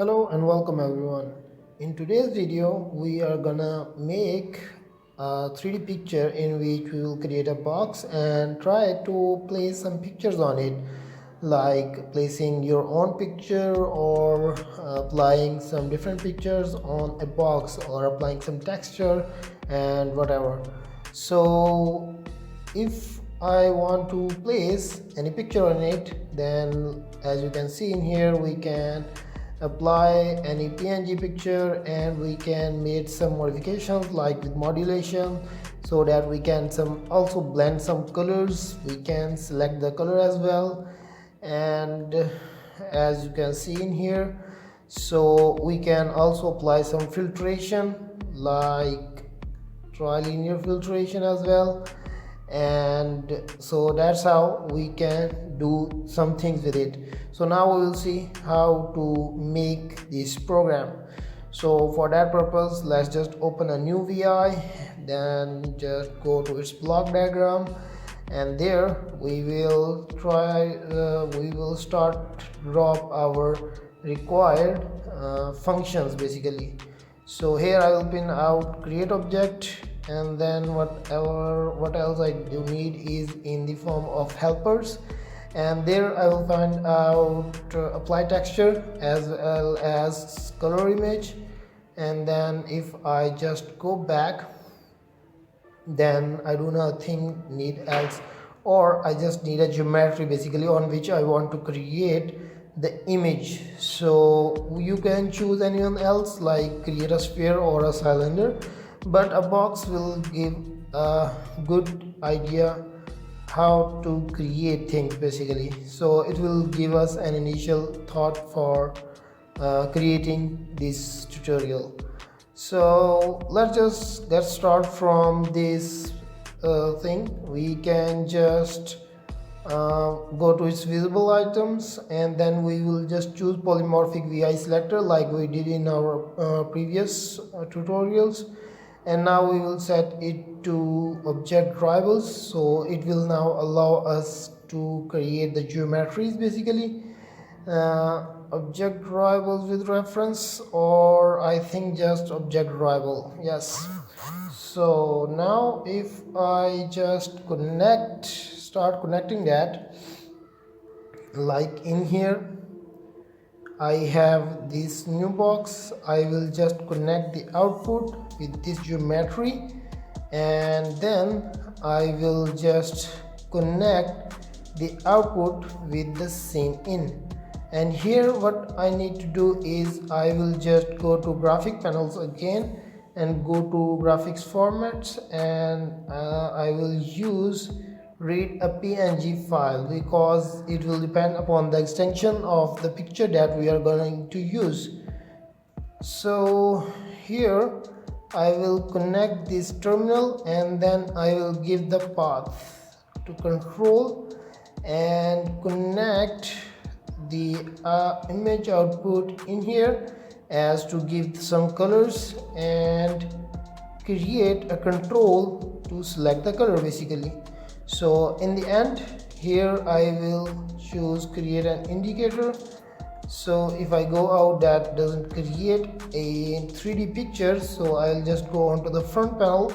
Hello and welcome everyone. In today's video we are gonna make a 3D picture in which we will create a box and try to place some pictures on it, like placing your own picture or applying some different pictures on a box or applying some texture and whatever. So if I want to place any picture on it, then as you can see in here, we can apply any PNG picture and we can make some modifications like with modulation, so that we can also blend some colors. We can select the color as well, and as you can see in here, so we can also apply some filtration like trilinear filtration as well, and so that's how we can do some things with it. So now we will see how to make this program. So for that purpose, let's just open a new VI, then just go to its block diagram, and there we will start drop our required functions basically. So here I will pin out create object, and then what else I do need is in the form of helpers, and there I will find out apply texture as well as color image. And then if I just go back, then I do nothing need else, or I just need a geometry basically on which I want to create the image. So you can choose anyone else, like create a sphere or a cylinder, but a box will give a good idea how to create things basically. So it will give us an initial thought for creating this tutorial. So let's just get started from this thing. We can just go to its visible items, and then we will just choose polymorphic VI selector like we did in our previous tutorials. And now we will set it to object rivals, so it will now allow us to create the geometries basically. Object rivals with reference, or I think just object rival, yes. So now if I just start connecting that, like in here I have this new box, I will just connect the output with this geometry, and then I will just connect the output with the scene in. And here what I need to do is I will just go to graphic panels again and go to graphics formats, and I will use read a PNG file because it will depend upon the extension of the picture that we are going to use. So here I will connect this terminal, and then I will give the path to control and connect the image output in here as to give some colors and create a control to select the color basically. So in the end here I will choose create an indicator. So if I go out, that doesn't create a 3D picture, so I'll just go onto the front panel,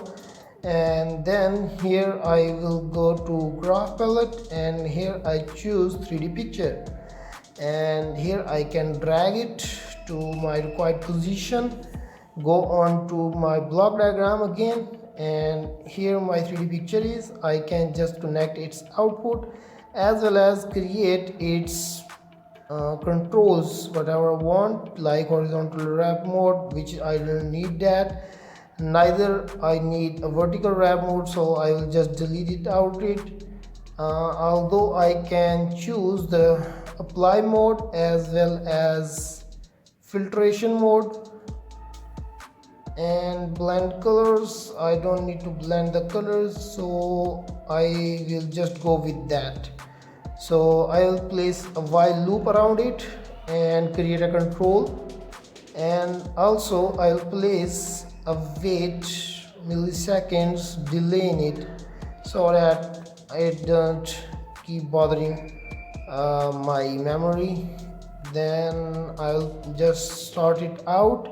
and then here I will go to graph palette, and here I choose 3D picture, and here I can drag it to my required position, go on to my block diagram again, and here my 3D picture is. I can just connect its output as well as create its controls whatever I want, like horizontal wrap mode, which I don't need that, neither I need a vertical wrap mode, so I will just delete it outright. Although I can choose the apply mode as well as filtration mode, and blend colors, I don't need to blend the colors, so I will just go with that. So I will place a while loop around it and create a control, and also I will place a wait milliseconds delay in it so that it don't keep bothering my memory. then I'll just sort it out.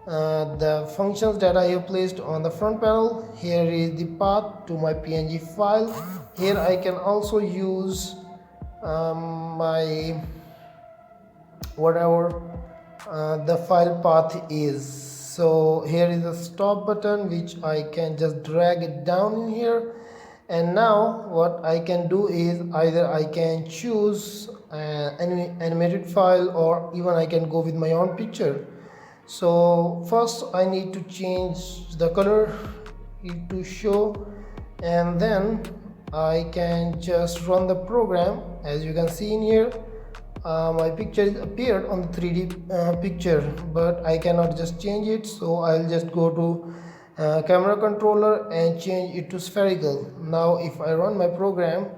The functions that I have placed on the front panel. Here is the path to my PNG file. Here I can also use my whatever the file path is. So here is a stop button which I can just drag it down in here, and now what I can do is either I can choose an animated file, or even I can go with my own picture. So first I need to change the color to show, and then I can just run the program. As you can see in here, my picture is appeared on the 3D picture, but I cannot just change it, so I'll just go to camera controller and change it to spherical. Now if I run my program,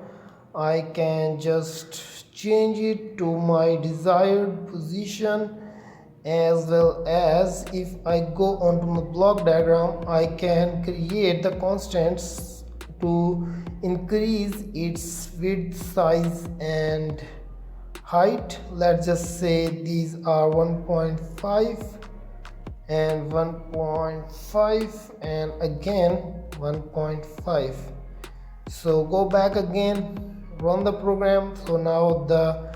I can just change it to my desired position, as well as if I go onto the block diagram, I can create the constants to increase its width, size and height. Let's just say these are 1.5 and 1.5 and again 1.5. So go back again, run the program. So now the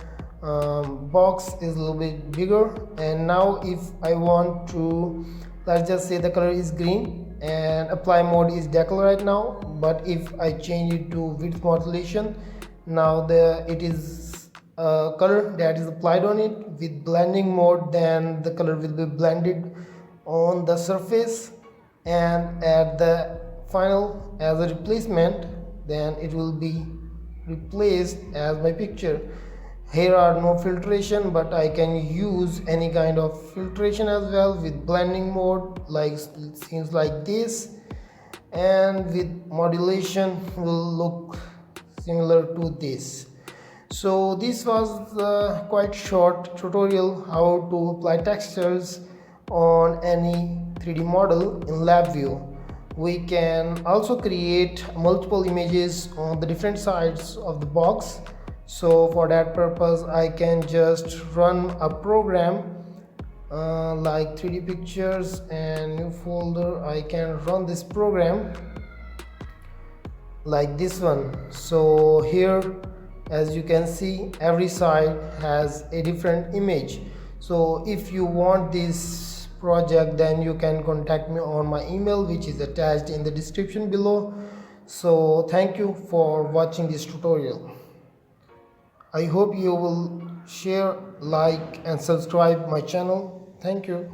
box is a little bit bigger, and now if I want to, let's just say the color is green and apply mode is decal right now, but if I change it to width modulation, now it is color that is applied on it. With blending mode, then the color will be blended on the surface, and at the final as a replacement, then it will be replaced as my picture. Here are no filtration, but I can use any kind of filtration as well with blending mode, like seems like this, and with modulation will look similar to this. So this was the quite short tutorial how to apply textures on any 3D model in LabVIEW. We can also create multiple images on the different sides of the box. So for that purpose, I can just run a program like 3D pictures and new folder. I can run this program like this one. So here, as you can see, every side has a different image. So if you want this project, then you can contact me on my email, which is attached in the description below. So thank you for watching this tutorial. I hope you will share, like and subscribe my channel. Thank you.